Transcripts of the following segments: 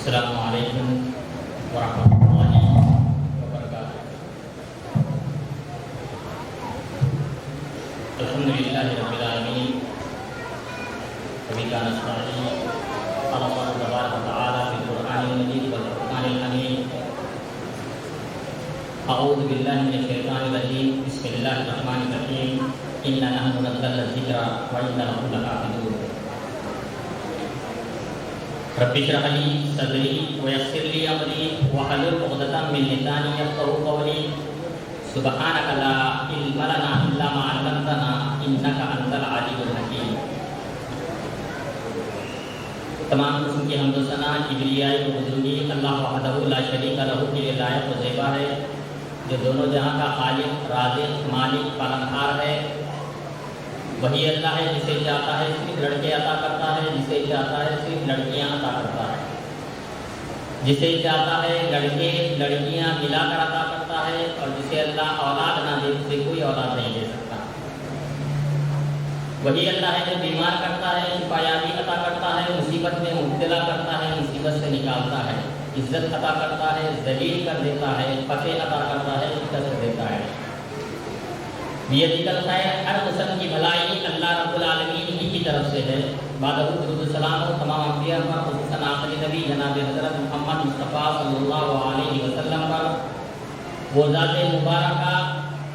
السلام علیکم ورحمۃ اللہ وبرکاتہ۔ الحمد للہ رب العالمین وبہ نستعین قال اللہ تبارک وتعالی فی القرآن المجید والفرقان الحمید اعوذ باللہ من الشیطان الرجیم بسم اللہ الرحمن الرحیم انا نحن نزلنا الذکر وانا لہ لحافظون۔ رب اشرح لي صدري ويسر لي امري واحلل عقدة من لساني يفقهوا قولي سبحانك لا علم لنا الا ما علمتنا انك انت العليم الحكيم۔ تمام قسم کی حمد و ثنا کبریائی و بزرگی اللہ وحدہ لا شریک لہ کے لیے لائق و زیبا ہے، جو دونوں جہاں کا خالق، رازق، مالک، پالنہار ہے۔ وہی اللہ ہے جسے چاہتا ہے صرف لڑکے عطا کرتا ہے، جسے چاہتا ہے صرف لڑکیاں عطا کرتا ہے، جسے چاہتا ہے لڑکے لڑکیاں ملا کر عطا کرتا ہے، اور جسے اللہ اولاد نہ دے اسے کوئی اولاد نہیں دے سکتا۔ وہی اللہ ہے جو بیمار کرتا ہے، شفایابی عطا کرتا ہے، مصیبت میں مبتلا کرتا ہے، مصیبت سے نکالتا ہے، عزت عطا کرتا ہے، ذلیل کر دیتا ہے، فتح عطا کرتا ہے، شکست دیتا ہے۔ بیدک الخیر، ہر قسم کی بھلائی اللہ رب العالمین ہی کی طرف سے ہے۔ بعد درود و سلام ہو تمام انبیاء پر، خصوصاً آخری نبی جناب حضرت محمد مصطفیٰ صلی اللہ علیہ وسلم پر، وہ ذات مبارکہ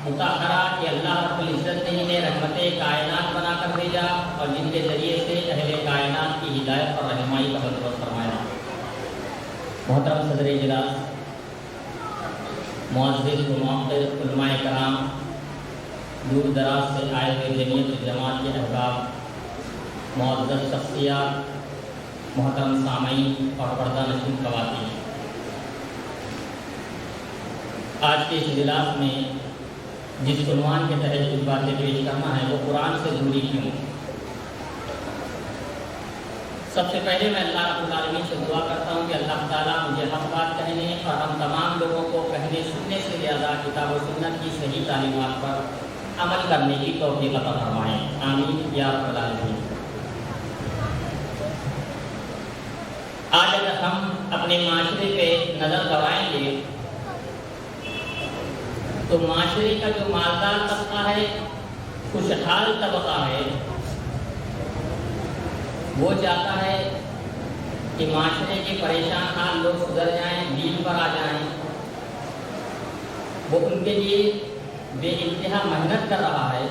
مطہرہ کہ اللہ رب العزت نے انہیں رحمت کائنات بنا کر بھیجا، اور جن کے ذریعے سے اہل کائنات کی ہدایت اور رہنمائی کا بندوبست فرمایا۔ محترم صدر اجلاس، معزز و معقر علماء کرام، دور دراز سے آئے ہوئے جمعیت جماعت کے احباب، معزز شخصیات، محترم سامعین اور پردہ نشین خواتین، آج کے اس اجلاس میں جس عنوان کے تحت کچھ باتیں پیش کرنا ہے وہ قرآن سے جڑی کیوں۔ سب سے پہلے میں اللہ رب العالمین سے دعا کرتا ہوں کہ اللہ تعالیٰ مجھے حق بات کہنے اور ہم تمام لوگوں کو کہنے سننے سے زیادہ کتاب و سنت کی صحیح تعلیمات پر عمل کرنے کی توفیق عطا فرمائیں، آمین یا رب العالمین۔ آج اگر ہم اپنے معاشرے پہ نظر دوڑائیں گے تو معاشرے کا جو مالدار طبقہ ہے، خوشحال طبقہ ہے، وہ چاہتا ہے کہ معاشرے کے پریشان حال لوگ سدھر جائیں، دین پر آ جائیں۔ وہ ان کے لیے بے انتہا محنت کر رہا ہے،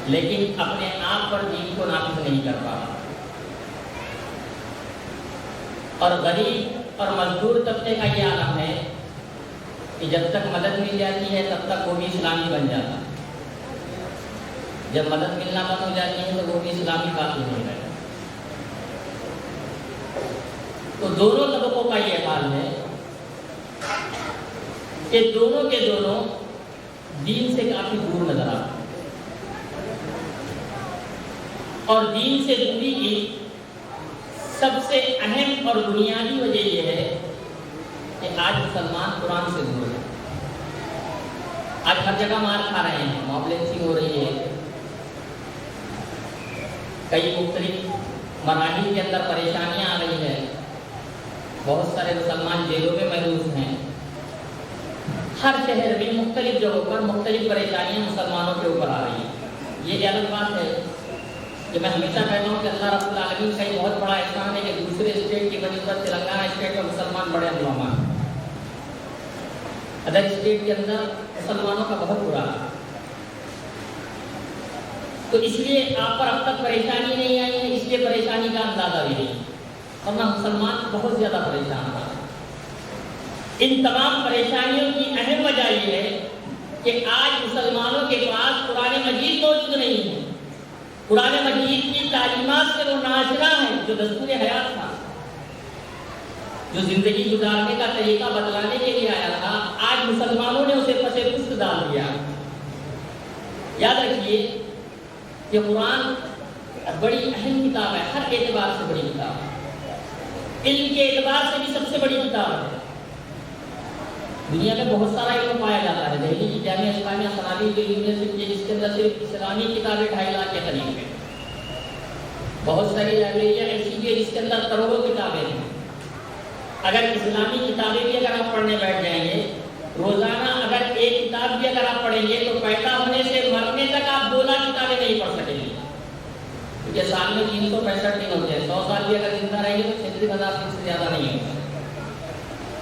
لیکن اپنے آپ پر دین کو نافذ نہیں کر پا رہا۔ اور غریب اور مزدور طبقے کا یہ عالم ہے کہ جب تک مدد مل جاتی ہے تب تک وہ بھی اسلامی بن جاتا، جب مدد ملنا بند ہو جاتی ہے تو وہ بھی اسلامی باقی نہیں رہتا۔ تو دونوں طبقوں کا یہ حال ہے کہ دونوں کے دونوں دین سے کافی دور نظر آتے ہیں، اور دین سے دوری کی سب سے اہم اور بنیادی وجہ یہ ہے کہ آج مسلمان قرآن سے دور ہے۔ آج ہر جگہ مار کھا رہے ہیں، موب لنچنگ ہو رہی ہے، کئی مختلف مراحل کے اندر پریشانیاں آ رہی ہیں، بہت سارے مسلمان جیلوں میں محروس ہیں۔ ہر شہر میں مختلف جگہوں پر مختلف پریشانیاں مسلمانوں کے اوپر آ رہی ہیں۔ یہ الگ بات ہے کہ میں ہمیشہ کہتا ہوں کہ اللہ رب العالمین کا یہ بہت بڑا احسان ہے کہ دوسرے اسٹیٹ کی بنسبت تلنگانہ اسٹیٹ میں مسلمان بڑے امن، ادر اسٹیٹ کے اندر مسلمانوں کا بہت برا ہے۔ تو اس لیے آپ پر اب تک پریشانی نہیں آئی ہے، اس لیے پریشانی کا اندازہ بھی نہیں، ورنہ مسلمان بہت زیادہ پریشان تھا۔ ان تمام پریشانیوں کی اہم وجہ یہ ہے کہ آج مسلمانوں کے پاس قرآن مجید موجود نہیں ہے۔ قرآن مجید کی تعلیمات سے وہ ناشنا ہے جو دستور حیات تھا، جو زندگی گزارنے کا طریقہ بتلانے کے لیے آیا تھا، آج مسلمانوں نے اسے پس پشت ڈال دیا۔ یاد رکھیے کہ قرآن بڑی اہم کتاب ہے، ہر اعتبار سے بڑی کتاب ہے، علم کے اعتبار سے بھی سب سے بڑی کتاب ہے۔ دنیا میں بہت سارا علم پایا جاتا ہے، دہلی کی جامعہ اسلامیہ سنابی یونیورسٹی جس کے اندر صرف اسلامی کتابیں 2.5 لاکھ کے قریب ہیں، بہت ساری لائبریریاں ایسی بھی ہے جس کے اندر کروڑوں کتابیں ہیں. اگر اسلامی کتابیں بھی اگر آپ پڑھنے بیٹھ جائیں گے روزانہ، اگر ایک کتاب بھی اگر آپ پڑھیں گے تو پیدا ہونے سے مرنے تک آپ 2 لاکھ کتابیں نہیں پڑھ سکیں گے. کیونکہ سال میں 365 دن ہوتے ہیں. 100 سال بھی اگر زندہ رہیں گے تو 36,000 دن سے زیادہ نہیں ہوتا.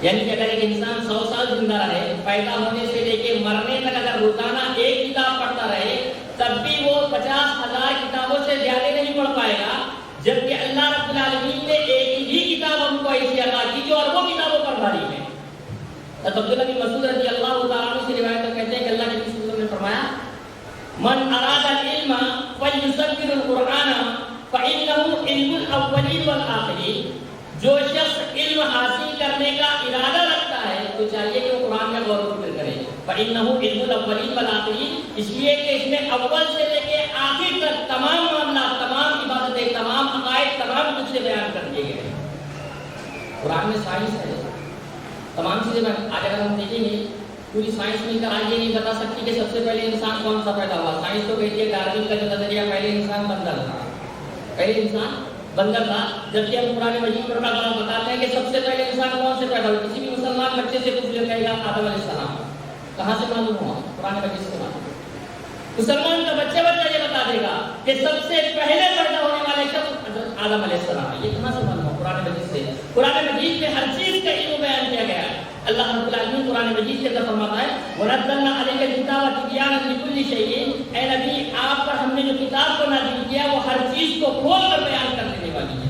یعنی کہ اگر ایک انسان 100 سال زندہ رہے، پیدا ہونے سے لے کے مرنے تک اگر روزانہ ایک کتاب پڑھتا رہے، تب بھی وہ 50,000 کتابوں سے زیادہ نہیں پڑھ پائے گا. جبکہ اللہ رب العالمین نے ایک ہی کتاب ہم کو ایسی عطا کی جو اربوں کتابوں پر بھاری ہے. عبداللہ بن مسعود رضی اللہ تعالیٰ عنہ سے روایت کہتے ہیں کہ اللہ کے نبی صلی اللہ علیہ وسلم نے فرمایا من اراد العلم فليصبر القرآن فإنه علم الاولین والآخرین. جو شخص علم حاصل کرنے کا ارادہ رکھتا ہے تو چاہیے کہ وہ قرآن میں غور و فکر کرے. فإنه علم الاولین والآخرین، اس لیے کہ اس میں اول سے لے کے آخر تک تمام معاملات، تمام عبادتیں، تمام عقائد، تمام کچھ سے بیان کر دیے گئے. قرآن میں سائنس ہے، تمام چیزیں. آج اگر ہم دیکھیں گے پوری سائنس مل کر آج یہ نہیں بتا سکتی کہ سب سے پہلے انسان کون سا پیدا ہوا. سائنس تو کہتی ہے ڈارون کا جو نظریہ پہلے انسان بندر تھا، پہلے انسان بندر تھا. جبکہ ہم قرآن مجید پر بتاتے ہیں کہ سب سے پہلے انسان کون سے پیدا ہوا. کسی بھی مسلمان بچے سے پوچھ لے کہے گا آدم علیہ السلام. کہاں سے معلوم ہوا؟ قرآن مجید سے معلوم. مسلمان کا بچہ یہ بتا دے گا کہ سب سے پہلے پیدا ہونے والے شخص آدم علیہ السلام ہے. یہ کہاں سے معلوم ہوا؟ قرآن مجید سے. قرآن مجید میں ہر چیز کا علم بیان کیا گیا ہے. اللہ رب العالمین قرآن مجید کے اندر فرماتا ہے وَنَزَّلْنَا عَلَيْكَ الْكِتَابَ تِبْيَانًا لِكُلِّ شَيْءٍ. اے نبی آپ پر ہم نے جو کتاب کو نازل کیا وہ ہر چیز کو کھول کر بیان کر دینے والی ہے،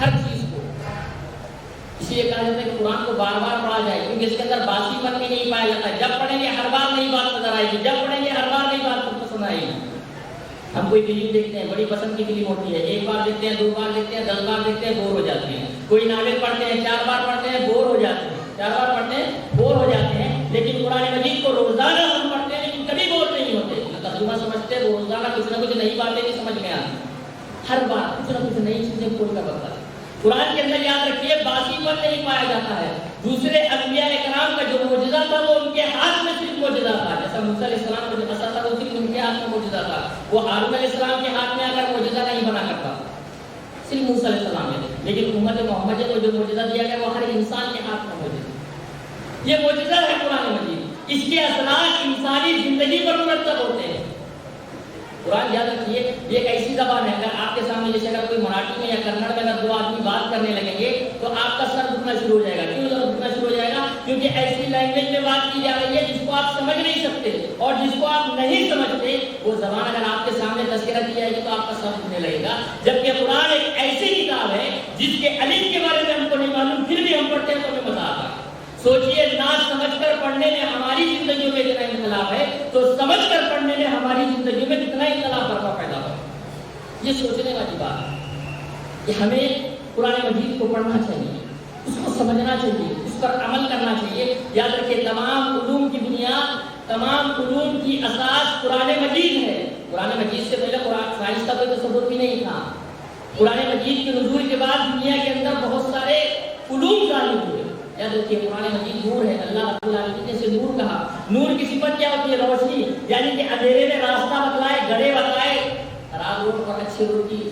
ہر چیز کو. اسی لیے کہا جاتا ہے کہ قرآن کو بار بار پڑھا جائے کیونکہ اس کے اندر باسی پن بھی نہیں پایا جاتا ہے. جب پڑھیں گے ہر بار نئی بات نظر آئے گی، جب پڑھیں گے ہر بار نئی بات پسند آئے گی. ہم کوئی فلم دیکھتے ہیں، بڑی پسند کی فلم ہوتی ہے، ایک بار دیکھتے ہیں، 2 بار دیکھتے ہیں، 10 بار دیکھتے ہیں، بور ہو جاتے ہیں. کوئی ناول پڑھتے ہیں، 4 بار پڑھتے ہیں، بور ہو جاتے ہیں، 4 بار پڑھتے ہیں، بور ہو جاتے ہیں. لیکن قرآن مجید کو روزانہ ہم پڑھتے ہیں لیکن کبھی بور نہیں ہوتے. ترجمہ سمجھتے ہیں، روزانہ کچھ نہ کچھ نئی باتیں بھی سمجھ میں آتی، ہر بار کچھ نہ کچھ نئی چیزیں کھول کر بتاتے. قرآن کے اندر یاد رکھیے باسی پن نہیں پایا جاتا ہے. دوسرے انبیاء کرام کا جو معجزہ تھا وہ ان کے ہاتھ میں صرف معجزہ تھا. جیسا موسیٰ علیہ السلام کا جو عصا تھا وہ صرف ان کے ہاتھ میں معجزہ تھا. وہ ہارون علیہ السلام کے ہاتھ میں آ کر معجزہ نہیں بنا کرتا، صرف موسیٰ علیہ السلام میں. لیکن امت محمد کو جو معجزہ دیا گیا وہ ہر انسان کے ہاتھ میں معجزہ. یہ معجزہ ہے قرآن مجید. اس کے اثرات انسانی زندگی پر مرتب ہوتے ہیں. قرآن یاد رکھیے یہ ایک ایسی زبان ہے، اگر آپ کے سامنے جیسے اگر کوئی مراٹھی میں یا کنڑ میں اگر 2 آدمی بات کرنے لگیں گے تو آپ کا سر دکھنا شروع ہو جائے گا. کیوں سر دکھنا شروع ہو جائے گا؟ کیونکہ ایسی لینگویج میں بات کی جا رہی ہے جس کو آپ سمجھ نہیں سکتے، اور جس کو آپ نہیں سمجھتے وہ زبان اگر آپ کے سامنے تذکرہ کی جائے گی تو آپ کا سر دکھنے لگے گا. جبکہ قرآن ایک ایسی کتاب ہے جس کے الف کے بارے میں ہم کو نہیں معلوم، پھر بھی ہم پڑھتے ہیں تو ہمیں مزہ آتا ہے. سوچئے نہ سمجھ کر پڑھنے میں ہماری زندگیوں میں کتنا انقلاب ہے، تو سمجھ کر پڑھنے میں ہماری زندگیوں میں کتنا انقلاب برپا پیدا ہو. یہ سوچنے والی بات ہے کہ ہمیں قرآن مجید کو پڑھنا چاہیے، اس کو سمجھنا چاہیے، اس پر عمل کرنا چاہیے. یاد رکھیے تمام علوم کی بنیاد، تمام علوم کی اساس قرآن مجید ہے. قرآن مجید سے پہلے قرآن سائنس کا کوئی تصور بھی نہیں تھا. قرآن مجید کے نزول کے بعد دنیا کے اندر بہت سارے علوم ظاہر ہوئے. یاد رکھیے قرآن مجید نور ہے. اللہ رب العالمین نے اسے نور کہا. نور کی صفت کیا ہوتی ہے؟ روشنی. یعنی کہ اندھیرے میں راستہ بتلائے، گڑھے بتلائے، خراب روڈ پر اچھے روڈ کی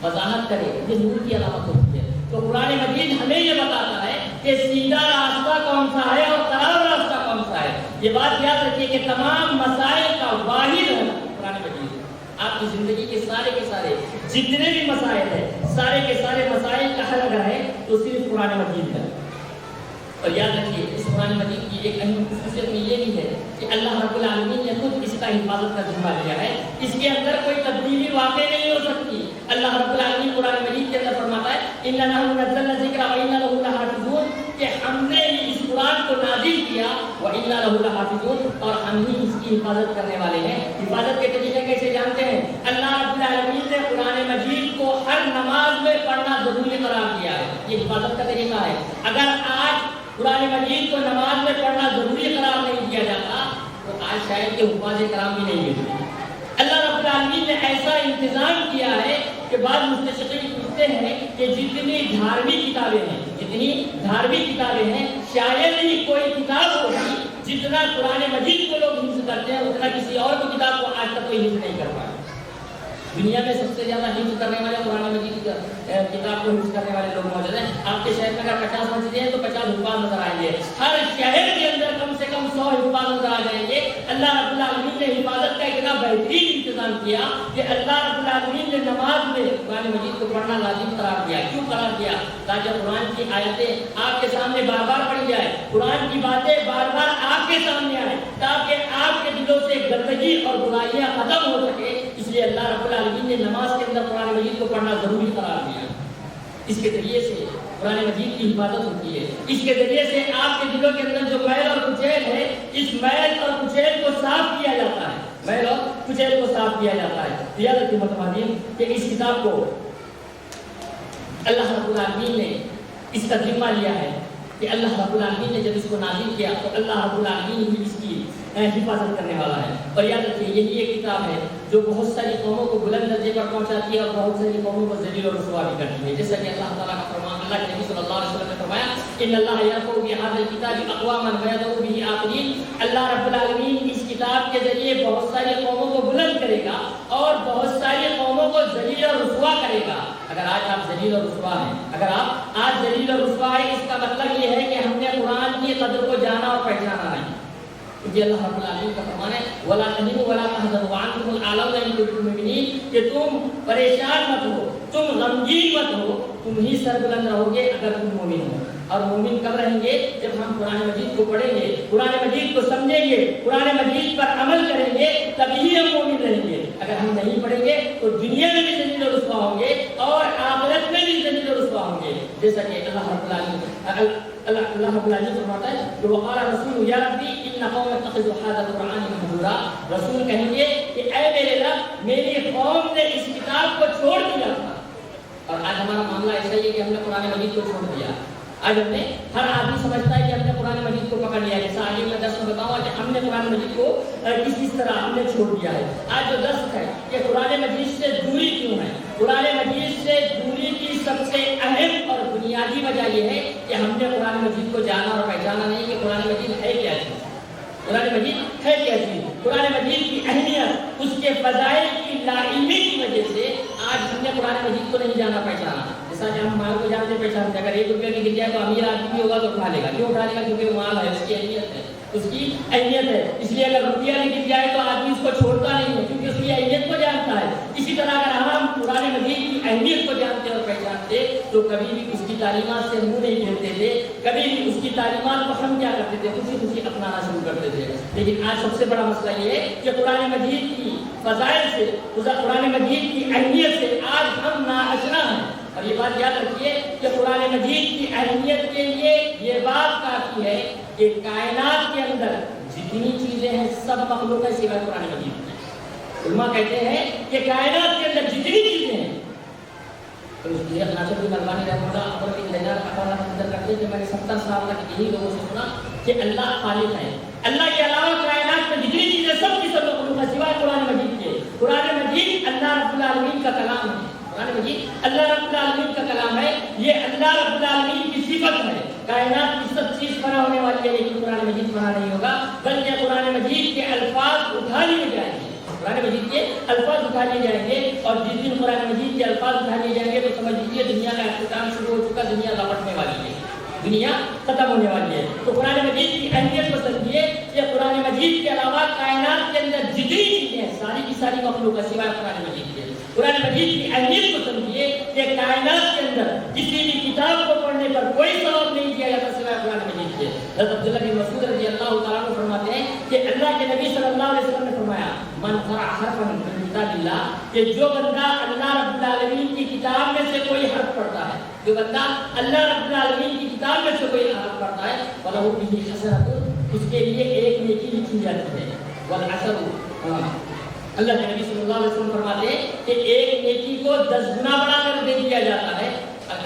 وضاحت کرے، یہ نور کی علامت ہوتی ہے. تو قرآن مجید ہمیں یہ بتاتا ہے کہ سیدھا راستہ کون سا ہے اور خراب راستہ کون سا ہے. یہ بات یاد رکھیے کہ تمام مسائل کا واحد ہے قرآن مجید. آپ کی زندگی کے سارے جتنے بھی مسائل ہیں، سارے کے سارے مسائل کا حل اگر ہے تو صرف قرآن مجید ہے. اور یاد رکھیے اس قرآن مجید کی ایک اہم خصوصیت میں یہ بھی ہے کہ اللہ رب العالمین نے خود اس کا حفاظت کا ذمہ لیا ہے. اس کے اندر کوئی تبدیلی واقع نہیں ہو سکتی. اللہ رب العالمین قرآن مجید کے اندر فرماتا ہے اِنَّا نَحْنُ نَزَّلْنَا الذِّكْرَ وَإِنَّا لَهُ لَحَافِظُونَ، کہ ہم نے اس قرآن کو نازل کیا وَإِنَّا لَهُ لَحَافِظُونَ، اور ہم ہی اس کی حفاظت کرنے والے ہیں. حفاظت کے طریقے کیسے جانتے ہیں؟ اللہ رب العالمین نے قرآن مجید کو ہر نماز میں پڑھنا ضروری قرار دیا ہے. یہ حفاظت کا طریقہ ہے. اگر آج قرآن مجید کو نماز میں پڑھنا ضروری قرار نہیں دیا جاتا تو آج شاید کہ حفاظ کرام بھی نہیں ملتے. اللہ رب العالمین نے ایسا انتظام کیا ہے کہ بعض مستشرقین پوچھتے ہیں کہ جتنی دھارمک کتابیں ہیں شاید ہی کوئی کتاب ہوگی جتنا قرآن مجید کو لوگ حفظ کرتے ہیں اتنا کسی اور کو کتاب کو آج تک کوئی حفظ نہیں کر پایا. دنیا میں سب سے زیادہ حفظ کرنے والے قرآن مجید کی کتاب کو حفظ کرنے والے لوگ موجود ہیں. آپ کے شہر میں اگر 50 مسجدیں ہیں تو 50 حفاظ نظر آئیں گے. ہر شہر کے اندر کم سے کم 100 حفاظ نظر آ جائیں گے. اللہ رب العالمین نے حفاظت کا اتنا بہترین انتظام کیا کہ اللہ رب العالمین نے نماز میں قرآن مجید کو پڑھنا لازم قرار دیا. کیوں قرار دیا؟ تاکہ قرآن کی آیتیں آپ کے سامنے بار بار پڑھی جائے, قرآن کی باتیں بار بار آپ کے سامنے آئے, تاکہ آپ کے دلوں سے گندگی اور برائیاں ختم ہو سکے. اس لیے اللہ رب العالمین نے نماز کے اندر قرآن مجید کو پڑھنا ضروری قرار دیا. اس کے ذریعے سے قرآن مجید کی حفاظت ہوتی ہے. اس کے ذریعے سے آپ کے دلوں کے اندر جو میل اور کچیل ہے, اس میل اور کچیل کو صاف کیا جاتا ہے. میل اور کچیل کو صاف کیا جاتا ہے. یاد رکھیے متمادین کہ اس کتاب کو اللہ رب العالمین نے اس کا ذمہ لیا ہے کہ اللہ رب العالمین نے جب اس کو نازل کیا تو اللہ رب العالمین ہی اس کی حفاظت کرنے والا ہے. اور یاد رکھیے یہی ایک کتاب ہے جو بہت ساری قوموں کو بلند درجے پر پہنچاتی ہے اور بہت ساری قوموں کو ذلیل و رسوا بھی کرتی ہے. جیسا کہ اللہ تعالیٰ کا فرمان, اللہ کے نبی صلی اللہ علیہ وسلم نے فرمایا ان اللہ یرفع بهذا الکتاب اقواما ویضع به آخرین. اللہ رب العالمین اس کتاب کے ذریعے بہت ساری قوموں کو بلند کرے گا اور بہت ساری قوموں کو ذلیل و رسوا کرے گا. اگر آج آپ ذلیل و رسوا ہیں, اگر آپ آج ذلیل و رسوا ہیں, اس کا مطلب یہ ہے کہ ہم نے قرآن کی قدر کو جانا اور پہچانا نہیں. کہ اللہ رب العالمین کا فرمان ہے ولا تهنوا ولا تحزنوا وانتم الاعلون ان کنتم مؤمنین, کہ تم پریشان مت ہو, تم غمگین مت ہو, تم ہی سربلند رہو گے اگر تم مومن ہو. اور مومن کب رہیں گے؟ جب ہم قرآن مجید کو پڑھیں گے, قرآن مجید کو سمجھیں گے, قرآن مجید پر عمل کریں گے, تبھی ہم مومن رہیں گے. اگر ہم نہیں پڑھیں گے تو دنیا میں بھی ذلیل و رسوا ہوں گے اور آخرت میں بھی ذلیل و رسوا ہوں گے. جیسا کہ اللہ رب العالمین اللہ رب العالمین فرماتا ہے کہ وقال رسول یا ربی ان قوم اتخذوا هذا القرآن مهجورا. رسول کہیں گے کہ اے میرے رب, میری قوم نے اس کتاب کو چھوڑ دیا تھا. اور آج ہمارا معاملہ ایسا ہی ہے کہ ہم نے قرآن مجید کو چھوڑ دیا. آج ہم نے, ہر آدمی سمجھتا ہے کہ ہم نے قرآن مجید کو پکڑ لیا. جیسا آگے میں درس میں بتاؤں کہ ہم نے قرآن مجید کو کس طرح ہم نے چھوڑ دیا ہے. آج جو درس ہے کہ قرآن مجید سے دوری کیوں ہے, قرآن مجید سے دوری کی سب سے اہم اور بنیادی وجہ یہ ہے کہ ہم نے قرآن مجید کو جانا اور پہچانا نہیں کہ قرآن مجید ہے کیا چیز. قرآن مجید ہے کیا چیز. قرآن مجید کی اہمیت, اس کے فضائل کی لا علمی کی وجہ سے آج ہم نے قرآن مجید کو نہیں جانا پہچانا. جیسا کہ ہم مال کو جانتے پہچانتے, اگر 1 روپیہ کی گر جائے تو امیر آدمی بھی ہوگا تو اٹھا لے گا. کیوں اٹھا لے گا؟ کیونکہ وہ مال ہے, اس کی اہمیت ہے, اس کی اہمیت ہے. اس لیے اگر روپیہ بھی گر جائے تو آدمی اس کو چھوڑتا نہیں ہے کیونکہ اس کی اہمیت کو جانتا ہے. اسی طرح اگر ہم قرآن مجید کی اہمیت کو جانتے اور پہچانتے تو کبھی بھی اس کی تعلیمات سے منہ نہیں پھیرتے تھے, کبھی بھی اس کی تعلیمات کو ہم کیا کرتے تھے, خوشی اپنانا شروع کرتے تھے. لیکن آج سب سے بڑا مسئلہ یہ ہے کہ قرآن مجید کی فضائل سے, قرآن مجید کی اہمیت سے آج ہم ناآشنا ہیں. اور یہ بات یاد رکھیے کہ قرآن مجید کی اہمیت کے لیے یہ بات کافی ہے کہ کائنات کے اندر جتنی چیزیں ہیں سب مخلوق ہے سوائے قرآن مجید. علماء کہتے ہیں کہ کائنات کے اندر جتنی چیزیں ہیں, تو اس لیے ناصر بن البانی رحمہ اللہ اپنے انتظار اپنا نظر کرتے ہیں کہ میں نے 70 سال تک یہی لوگوں سے سنا کہ اللہ خالق ہے, اللہ کے علاوہ کائنات میں جتنی چیزیں سب کی سب مخلوق ہے سوائے قرآن مجید کے. قرآن مجید اللہ رب العالمین کا کلام ہے. قرآن مجید اللہ رب العالمین کا کلام ہے. یہ اللہ رب العالمین کی صفت ہے. کائنات کی سب چیز فنا ہونے والی ہے لیکن قرآن مجید فنا نہیں ہوگا, بلکہ قرآن مجید کے الفاظ اٹھا لیے جائیں گے. قرآن مجید کے الفاظ اٹھا لیے جائیں گے اور جس دن قرآن مجید کے الفاظ اٹھا لیے جائیں گے تو سمجھ لیجیے دنیا کا اختتام شروع ہو چکا, دنیا لپٹنے والی ہے, دنیا ختم ہونے والی ہے. تو قرآن مجید کی اہمیت کو سمجھیے کہ قرآن مجید کے علاوہ کائنات کے اندر جتنی چیزیں ہیں ساری کی ساری مخلوق ہے سوائے قرآن مجید کے. قرآن مجید کی اہمیت کو سمجھیے کہ کائنات کے اندر کسی بھی کتاب کو پڑھنے پر کوئی ثواب نہیں دیا جاتا سوائے قرآن مجید کے. حضرت عبداللہ بن مسعود رضی اللہ تعالیٰ عنہ فرماتے ہیں کہ اللہ کے نبی صلی اللہ علیہ وسلم نے فرمایا من قرأ حرفا من کتاب اللہ, کہ جو بندہ اللہ رب العالمین کی کتاب میں سے کوئی حرف پڑھتا ہے, جو بندہ اللہ رب العالمین کی کتاب میں سے کوئی حرف پڑھتا ہے فلہ بہ حسنۃ, اس کے لیے ایک نیکی لکھی جاتی ہے. والعشر, اللہ کے نبی صلی اللہ علیہ وسلم فرماتے ہیں کہ ایک نیکی کو 10 گنا بڑھا کر دے دیا جاتا ہے.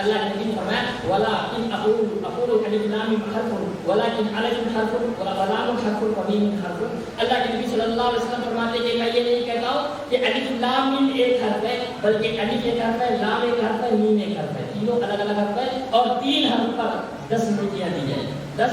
اللہ کے نبی نے فرمایا ولکن اقول الف لام حرف ولکن الف حرف ولام حرف ومیم حرف. اللہ کے نبی صلی اللہ علیہ وسلم فرماتے ہیں کہ میں یہ نہیں کہتا ہوں کہ الف لام میم ایک حرف ہے, بلکہ الف ایک حرف ہے, لام ایک حرف ہے, میم ایک حرف ہے, تینوں الگ الگ حرف ہے اور 3 حرف پر 10 نیکیاں دی جائیں. 10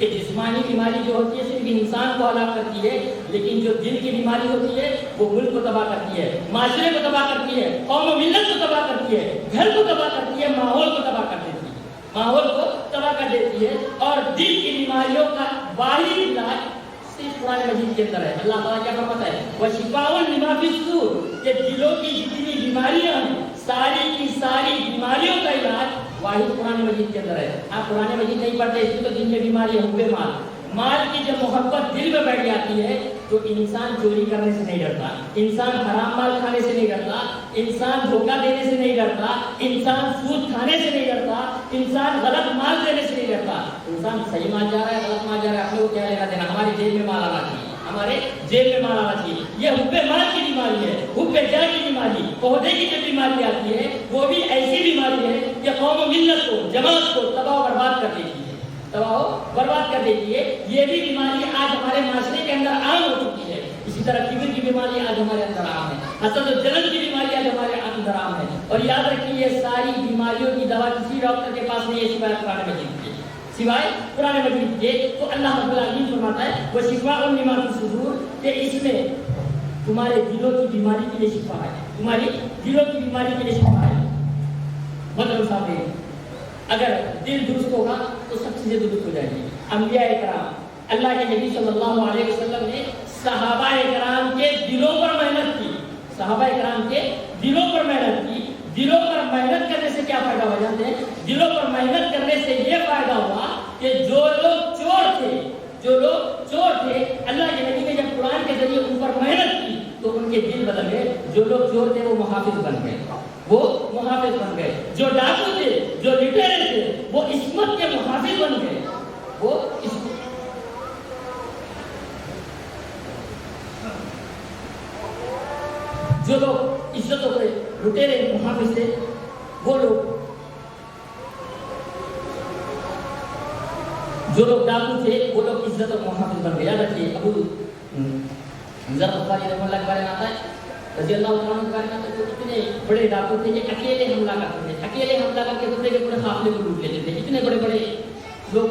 کیونکہ جسمانی بیماری جو ہوتی ہے صرف انسان کو ہلاک کرتی ہے، لیکن جو دل کی بیماری ہوتی ہے وہ ملک کو تباہ کرتی ہے، معاشرے کو تباہ کرتی ہے، قوم و ملت کو تباہ کرتی ہے، گھر کو تباہ کرتی ہے، ماحول کو تباہ کر دیتی ہے، ماحول کو تباہ کر دیتی ہے۔ اور دل کی بیماریوں کا واحد علاج صرف قرآن مجید کے اندر ہے۔ اللہ تعالیٰ کیا فرماتا ہے؟ وَشِفَاءٌ لِمَا فِي الصُّدُورِ، کہ دلوں کی جتنی بیماریاں ہیں ساری کی ساری بیماریوں کا علاج واحد قرآن مجید کے اندر ہے۔ آپ قرآن مجید نہیں پڑھتے اس کی تو دل میں بیماری ہے، حب مال، مال کی جب محبت دل میں بیٹھ جاتی ہے تو انسان چوری کرنے سے نہیں ڈرتا، انسان حرام مال کھانے سے نہیں ڈرتا، انسان دھوکہ دینے سے نہیں ڈرتا، انسان سود کھانے سے نہیں ڈرتا، انسان غلط مال دینے سے نہیں ڈرتا۔ انسان صحیح مال جا رہا ہے، غلط مال جا رہا ہے، اپنے کو کیا لینا دینا، ہماری جیب میں مال آنا چاہیے، ہمارے جیب میں مال آنا چاہیے۔ یہ حب مال کی بیماری ہے، حب جاہ کی بیماری، عہدے کی جو بیماری آتی ہے وہ بھی ایسی بیماری ہے کہ قوم و ملت کو، جماعت کو تباہ و برباد کر دیتی ہے، تباہ و برباد کر دیتی ہے۔ یہ بھی بیماری آج ہمارے معاشرے کے اندر عام ہو چکی ہے۔ اسی طرح کبر کی بیماری آج ہمارے اندر عام ہے، حسد و جلن کی بیماری آج ہمارے اندر عام ہے۔ اور یاد رکھیے یہ ساری بیماریوں کی دوا کسی ڈاکٹر کے پاس نہیں ہے سوائے قرآن مجید کے، سوائے قرآن مجید کے۔ تو اللہ رب العالمین فرماتا ہے وہ شفاء لما فی الصدور، کہ اس میں تمہارے دلوں کی بیماری کے لیے شفا ہے، تمہاری دلوں کی بیماری کے لیے شفا ہے۔ مطلب صاحب ہے اگر دل درست ہوگا تو سب چیزیں درست ہو جائیں گی۔ انبیاء کرام، اللہ کے نبی صلی اللہ علیہ وسلم نے صحابہ کرام کے دلوں پر محنت کی، صحابہ کرام کے دلوں پر محنت کی۔ دلوں پر محنت کرنے سے کیا فائدہ ہو جاتے ہیں؟ دلوں پر محنت کرنے سے یہ فائدہ ہوا کہ جو لوگ چور تھے، جو لوگ چور تھے، اللہ کے نبی نے جب قرآن کے ذریعے ان پر محنت کی تو ان کے دل بدل گئے۔ جو لوگ چور تھے وہ محافظ بن گئے، وہ محافظ بن گئے۔ جو ڈاکو تھے، جو لٹیرے تھے، وہ عصمت کے محافظ بن گئے، وہ جو لوگ عزتوں کے لٹیرے محافظ تھے وہ لوگ، جو لوگ ڈاکو تھے وہ لوگ عزت اور محافظ بن گئے۔ یاد رکھیے ابو ذر غفاری رحمۃ اللہ کے بارے میں آتا ہے، رضی اللہ عنہ کے بارے میں آتا ہے، تو اتنے بڑے ڈاکو تھے کہ اکیلے حملہ کرتے تھے، اکیلے حملہ کر کے پورے کے پورے قافلے کو لوٹ لیتے تھے۔ اتنے بڑے بڑے لوگ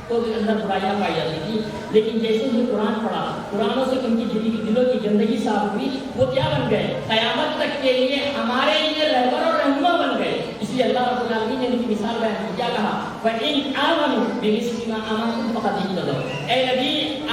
کو اندر برائیاں پائی جاتی تھی، لیکن جیسے ہی قرآن پڑھا، قرآنوں سے ان کی دلوں کی گندگی صاف ہوئی، وہ کیا بن گئے؟ قیامت تک کے لیے ہمارے لیے رہبر اور رہنما بن گئے۔ اس لیے اللہ رب العالمین نے ان کی مثال بیان کی، کیا کہا؟ فَإِنْ آمَنُوا بِمِثْلِ مَا آمَنْتُمْ فَقَدِ اهْتَدَوْا۔ اے نبی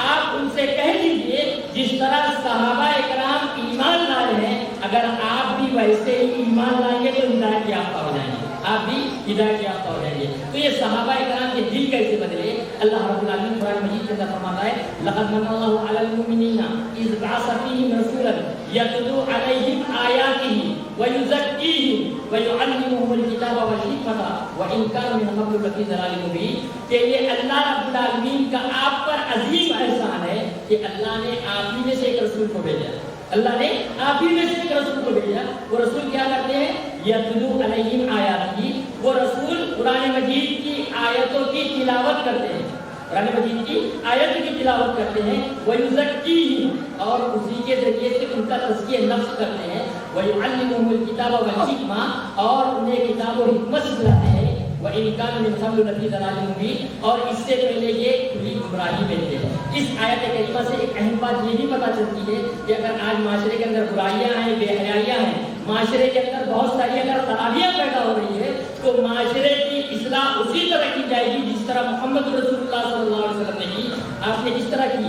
آپ ان سے کہہ دیجئے جس طرح صحابہ کرام ایمان لائے ہیں، اگر آپ بھی ویسے ہی ایمان لائیں گے تو ہدایت یافتہ ہو جائیں گے، آپ بھی ہدایت یافتہ ہو جائیں گے۔ تو یہ صحابہ کرام کے دل کیسے بدلے؟ اللہ رب العالمین قرآن مجید کے اندر فرماتا ہے لَقَدْ مَنَّ اللَّهُ عَلَى الْمُؤْمِنِينَ إِذْ بَعَثَ فِيهِمْ رَسُولًا يَتْلُو عَلَيْهِمْ آيَاتِهِ وَيُزَكِّيهِمْ وَيُعَلِّمُهُمُ الْكِتَابَ وَالْحِكْمَةَ وَإِنْ كَانُوا مِن قَبْلُ لَفِي ضَلَالٍ مُبِينٍ۔ کہ یہ اللہ رب العالمین کا آپ پر عظیم احسان ہے کہ اللہ نے آپ ہی میں سے ایک رسول کو بھیجا، اللہ نے آپ ہی میں سے ایک رسول کو بھیجا۔ وہ رسول کیا کرتے ہیں؟ یتلو علیہم آیاتہ، وہ رسول قرآن مجید کی آیتوں کی تلاوت کرتے ہیں، قرآن مجید کی آیتوں کی تلاوت کرتے ہیں، وَيُزَكِّيهِمْ، اور اسی کے ذریعے سے ان کا تزکیہ نفس کرتے ہیں، وَيُعَلِّمُهُمُ الْكِتَابَ وَالْحِكْمَةَ، اور انہیں کتاب و حکمت سکھلاتے ہیں، وَإِنْ كَانُوا مِن قَبْلُ لَفِي ضَلَالٍ مُبِينٍ، اور اس سے پہلے یہ کھلی گمراہی میں تھے۔ اس آیت کریمہ سے ایک اہم بات یہ بھی پتہ چلتی ہے کہ اگر آج معاشرے کے اندر برائیاں ہیں، بے حیائیاں ہیں، معاشرے کے اندر بہت ساری اگر خرابیاں پیدا ہو رہی ہے تو معاشرے کی اصلاح اسی طرح کی جائے گی جس طرح محمد رسول اللہ صلی اللہ علیہ وسلم نے کی۔ آپ نے جس طرح کی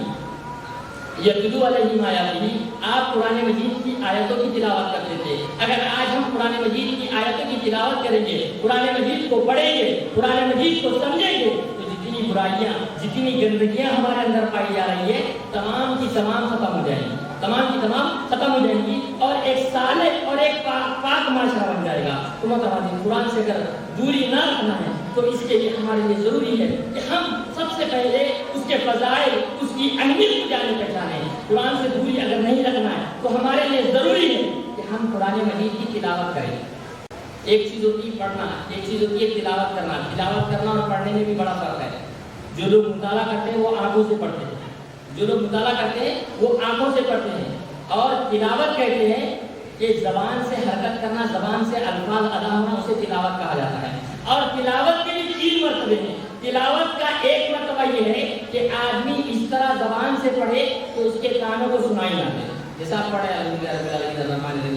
یتلو علیہم آیاتہ، آپ قرآن مجید کی آیتوں کی تلاوت کرتے تھے، اگر آج ہم قرآن مجید کی آیتوں کی تلاوت کریں گے، قرآن مجید کو پڑھیں گے، قرآن مجید کو سمجھیں گے تو جتنی برائیاں، جتنی گندگیاں ہمارے اندر پائی جا رہی ہے تمام کی تمام ختم ہو جائیں گی، تمام کی تمام ختم ہو جائیں گی، اور ایک صالح اور ایک پاک معاشرہ بن جائے گا۔ تو متوازن قرآن سے اگر دوری نہ رکھنا ہے تو اس کے لیے ہمارے لیے ضروری ہے کہ ہم سب سے پہلے اس کے فضائل، اس کی اہمیت کو جانے پہچانے۔ قرآن سے دوری اگر نہیں رکھنا ہے تو ہمارے لیے ضروری ہے کہ ہم قرآن مجید کی تلاوت کریں۔ ایک چیز ہوتی ہے پڑھنا، ایک چیز ہوتی ہے تلاوت کرنا۔ تلاوت کرنا اور پڑھنے میں بھی بڑا فرق ہے۔ جو لوگ مطالعہ کرتے ہیں وہ آنکھوں سے پڑھتے ہیں، جو لوگ مطالعہ کرتے ہیں وہ آنکھوں سے پڑھتے ہیں، اور تلاوت کہتے ہیں کہ زبان سے حرکت کرنا، زبان سے الفاظ ادا ہونا، اسے تلاوت کہا جاتا ہے۔ اور تلاوت کے بھی 3 مرتبے ہیں۔ تلاوت کا ایک مرتبہ یہ ہے کہ آدمی اس طرح زبان سے پڑھے تو اس کے کانوں کو سنائی نہ دے. جیسا آپ پڑھے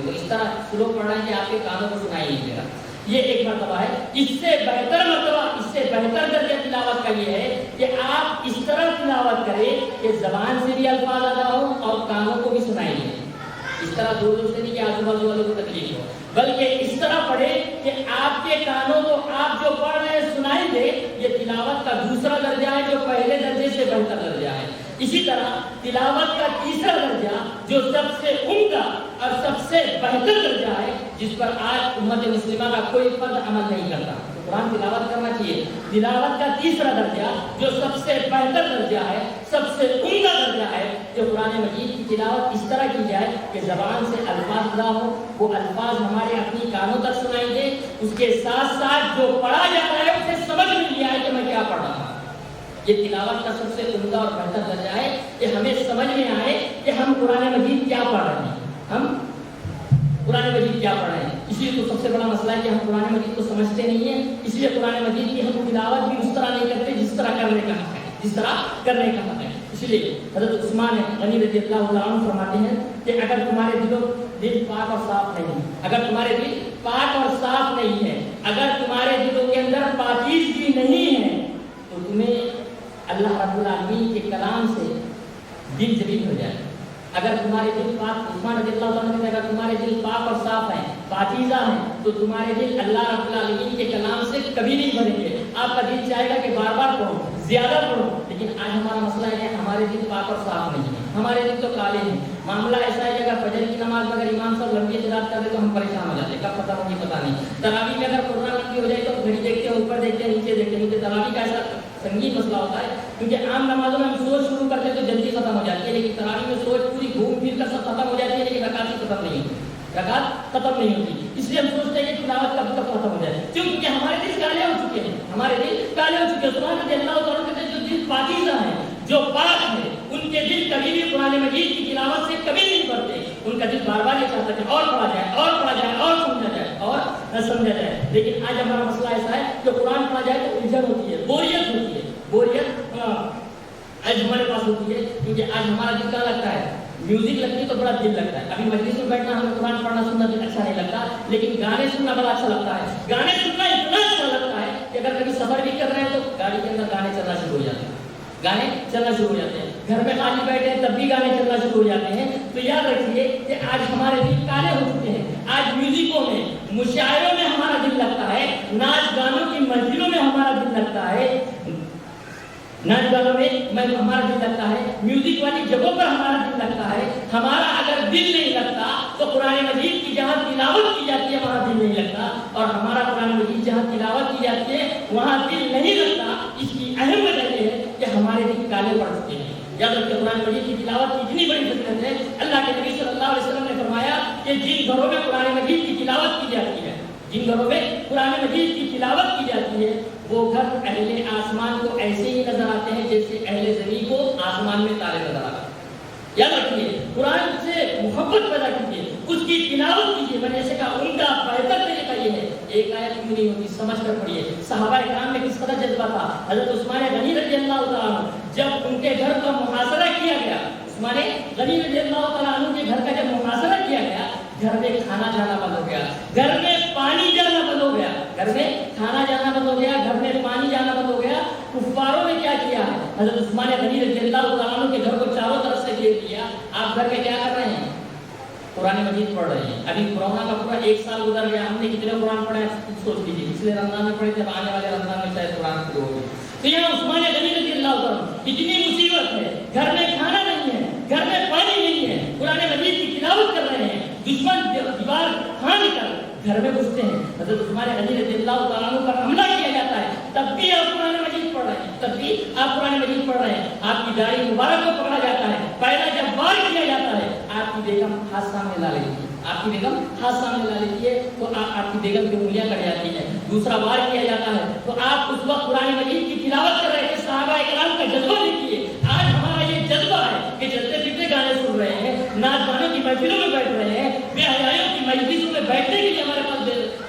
تو اس طرح سلو پڑھ رہے ہیں کہ آپ کے کانوں کو سنائی نہیں دے رہا. یہ ایک مرتبہ ہے. اس سے بہتر مرتبہ، اس سے بہتر درجہ تلاوت کا یہ ہے کہ آپ اس طرح تلاوت کریں کہ زبان سے بھی الفاظ ادا ہوں اور کانوں کو بھی سنائی دے. اس طرح دور دور سے نہیں کہ آزو بازو والوں کو تکلیف ہو، بلکہ اس طرح پڑھے کہ آپ کے کانوں کو آپ جو پڑھ رہے ہیں سنائی دے. یہ تلاوت کا دوسرا درجہ ہے جو پہلے درجے سے بہتر درجہ ہے. اسی طرح تلاوت کا تیسرا درجہ جو سب سے عمدہ اور سب سے بہتر درجہ ہے، جس پر آج امت مسلمہ کا کوئی فرد عمل نہیں کرتا، تو قرآن تلاوت کرنا چاہیے. تلاوت کا تیسرا درجہ جو سب سے بہتر درجہ ہے، سب سے عمدہ درجہ ہے، جو قرآن مجید کی تلاوت اس طرح کی جائے کہ زبان سے الفاظ ادا ہو، وہ الفاظ ہمارے اپنی کانوں تک سنائی دے، اس کے ساتھ ساتھ جو پڑھا جا رہا ہے اسے سمجھ میں نہیں آئے کہ میں کیا پڑھ رہا ہوں. یہ تلاوت کا سب سے عمدہ اور بہتر درجہ ہے کہ ہمیں سمجھ میں آئے کہ ہم قرآن مجید کیا پڑھ رہے ہیں، ہم قرآن مجید کیا پڑھ رہے ہیں. اس لیے تو سب سے بڑا مسئلہ ہے کہ ہم قرآن مجید کو سمجھتے نہیں ہیں. اس لیے قرآن مجید کی ہم تلاوت بھی اس طرح نہیں کرتے جس طرح کرنے کا حق ہے، جس طرح کرنے کا حق ہے. اس لیے حضرت عثمان غنی رضی اللہ عنہ فرماتے ہیں کہ اگر تمہارے دل پاک اور صاف نہیں، اگر تمہارے دل پاک اور صاف نہیں ہے، اگر تمہارے دلوں کے اندر پاکیزگی نہیں ہے، تو تمہیں اللہ رب العالمین کے کلام سے دل جلیل ہو جائے. اگر تمہارے دل پاک، عثمان رضی اللہ عنہ کہتے ہیں اگر تمہارے دل پاک اور صاف ہیں، پاکیزہ ہیں، تو تمہارے دل اللہ رب العالمین کے کلام سے کبھی نہیں بھریں گے. آپ کا دل چاہے گا کہ بار بار پڑھو، زیادہ پڑھو، لیکن آج ہمارا مسئلہ ہے کہ ہمارے دل پاک اور صاف نہیں ہے، ہمارے دل تو کالے ہیں. معاملہ ایسا ہے کہ اگر فجر کی نماز میں اگر امام صاحب لمبی قرات کر دے تو ہم پریشان ہو جاتے ہیں، کب ختم ہوگی پتہ نہیں. تراویح میں اگر قرآن لمبی ہو جائے تو گھڑی دیکھتے ہیں، اوپر دیکھتے ہیں، نیچے دیکھتے ہیں. کیونکہ تراویح کا ایسا سنگین مسئلہ ہوتا ہے، کیونکہ عام نمازوں میں ہم سوچ شروع کرتے ہیں تو جلدی ختم ہو جاتی ہے، لیکن تراویح میں سوچ پوری گھوم پھر کر سب ختم ہو جاتی ہے، لیکن رکعت ختم نہیں ہوتی، رکعت ختم نہیں ہوتی. اس لیے ہم سوچتے ہیں کہ تلاوت کب تک ختم ہو جائے، کیونکہ ہمارے دل کالے ہو چکے ہیں، ہمارے دل کالے ہو چکے ہیں. عثمان رضی اللہ تعالیٰ کہتے ہیں جو دل پاکیزہ ہیں، جو پاک ہیں، ان کے دل کبھی بھی قرآن مجید کی تلاوت سے کبھی نہیں پڑھتے. ان کا دل بار بار یہ چاہتا ہے اور پڑھا جائے اور پڑھا جائے اور سمجھا جائے اور سمجھا جائے. لیکن آج ہمارا مسئلہ ایسا ہے کہ قرآن پڑھا جائے تو الجھن ہوتی ہے، بوریت ہوتی ہے. بوریت آج ہمارے پاس ہوتی ہے، کیونکہ آج ہمارا دل کیا لگتا ہے، میوزک لگتی ہے تو بڑا دل لگتا ہے. ابھی مجلس میں بیٹھنا ہمیں قرآن پڑھنا سننا دل اچھا نہیں لگتا، لیکن گانے سننا بڑا اچھا لگتا ہے. گانے سننا اتنا اچھا لگتا ہے کہ اگر کبھی سفر بھی کر رہے ہیں تو گاڑی کے اندر گانے چلنا شروع ہو جاتے ہیں، گانے چلنا شروع ہو جاتے ہیں. گھر میں خالی بیٹھے ہیں تب بھی گانے چلنا شروع ہو جاتے ہیں. تو یاد رکھیے کہ آج ہمارے دل کالے ہو چکے ہیں. آج میوزکوں میں، مشاعروں میں ہمارا دل لگتا ہے، ناچ گانوں کی محفلوں میں ہمارا دل لگتا ہے، ناچ گانوں میں ہمارا دل لگتا ہے، میوزک والی جگہوں پر ہمارا دل لگتا ہے. ہمارا اگر دل نہیں لگتا تو قرآن مجید کی جہاں تلاوت کی جاتی ہے وہاں دل نہیں لگتا، اور ہمارا قرآن مجید جہاں تلاوت کی جاتی ہے وہاں دل نہیں لگتا. اس کی اہم وجہ یہ ہے کہ ہمارے دل کالے پڑ چکے ہیں. یاد رکھیں قرآن مجید کی تلاوت کی اتنی بڑی فضیلت ہے. اللہ کے نبی صلی اللہ علیہ وسلم نے فرمایا کہ جن گھروں میں قرآن مجید کی تلاوت کی جاتی ہے، جن گھروں میں قرآن مجید کی تلاوت کی جاتی ہے، وہ گھر اہل آسمان کو ایسے ہی نظر آتے ہیں جیسے اہل زمین کو آسمان میں تارے نظر آتے ہیں. یاد رکھیے قرآن سے محبت پیدا کیجیے، اس کی تلاوت کیجیے. میں نے ایسے کہا عمدہ بہتر طریقہ یہ ہے، ایک آیت کیوں نہیں ہوتی سمجھ کر پڑھیے. صحابہ کرام میں کس قدر جذبہ تھا. حضرت عثمان غنی رضی اللہ تعالیٰ عنہ جب ان کے گھر کا محاصرہ کیا گیا، عثمان غنی رضی اللہ تعالیٰ عنہ کے گھر کا جب محاصرہ کیا گیا، گھر میں کھانا جانا بند ہو گیا، گھر میں پانی جانا بند ہو گیا، گھر میں کھانا جانا بند ہو گیا، گھر میں پانی جانا بند ہو گیا. کفاروں نے کیا کیا ہے، حضرت عثمان غنی رضی اللہ تعالیٰ عنہ کے گھر کو چاروں طرف سے گھیر دیا. آپ گھر میں کیا کر رہے ہیں، قرآن مجید پڑھ رہے ہیں. ابھی کورونا کا پورا 1 سال گزر گیا، ہم نے کتنے قرآن پڑھے سوچ لیجیے. پچھلے رمضان میں پڑھے تھے، آنے والے رمضان میں شاید قرآن شروع ہوگی. تو یہاں عثمان غنی رضی اللہ عنہ اتنی مصیبت ہے، گھر میں کھانا نہیں ہے، گھر میں پانی نہیں ہے، قرآن مجید کی تلاوت کر رہے ہیں، دشمن دیوار پھاڑ کر گھر میں گھستے ہیں، حضرت عثمان غنی رضی اللہ تعالیٰ عنہ پر حملہ کیا جاتا ہے، تب بھی آپ قرآن مجید پڑھ رہے ہیں، تب بھی آپ قرآن مجید پڑھ رہے ہیں. آپ کی داڑھی مبارک کو پکڑا جاتا ہے، پہلا جب وار کیا جاتا ہے آپ کی بیگم ہاتھ سامنے لا لیتی ہے، آپ کی بیگم ہاتھ سامنے لا لیتی ہے تو آپ کی بیگم کی انگلیاں کٹ جاتی ہیں. دوسرا وار کیا جاتا ہے تو آپ اس وقت قرآن مجید کی تلاوت کر رہے تھے. صحابہ کرام کا جذبہ دیکھیے. آج ہمارا یہ جذبہ ہے کہ چلتے پھرتے گانے سن رہے ہیں، ناچ گانوں کی محفلوں میں بیٹھ رہے ہیں، بے حیائیوں کی مجلسوں میں بیٹھنے کے لیے ہمارے پاس